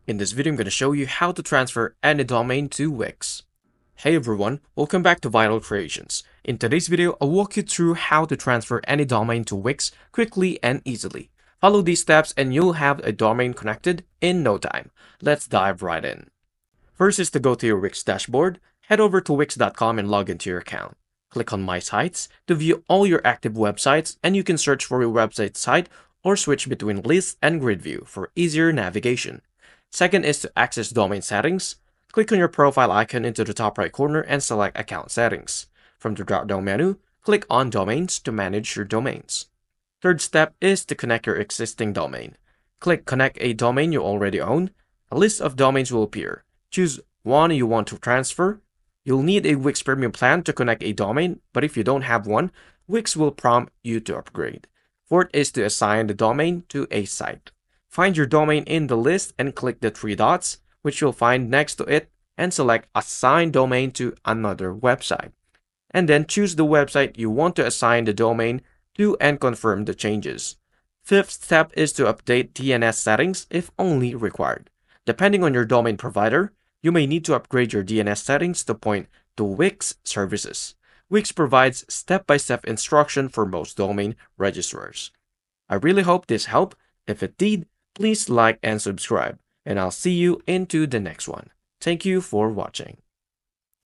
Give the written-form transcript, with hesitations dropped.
In this video, I'm going to show you how to transfer any domain to WIX. Hey everyone, welcome back to Vital Creations. In today's video, I'll walk you through how to transfer any domain to WIX quickly and easily. Follow these steps and you'll have a domain connected in no time. Let's dive right in. First is to go to your WIX dashboard. Head over to wix.com and log into your account. Click on My Sites to view all your active websites, and you can search for your website site or switch between list and grid view for easier navigation. Second is to access domain settings. Click on your profile icon into the top right corner and select Account Settings. From the drop-down menu, click on Domains to manage your domains. Third step is to connect your existing domain. Click Connect a domain you already own. A list of domains will appear. Choose one you want to transfer. You'll need a WIX Premium plan to connect a domain, but if you don't have one, WIX will prompt you to upgrade. Fourth is to assign the domain to a site. Find your domain in the list and click the three dots, which you'll find next to it, and select Assign Domain to another website. And then choose the website you want to assign the domain to and confirm the changes. Fifth step is to update DNS settings if only required. Depending on your domain provider, you may need to upgrade your DNS settings to point to WIX services. WIX provides step-by-step instruction for most domain registrars. I really hope this helped. If it did, please like and subscribe, and I'll see you into the next one. Thank you for watching.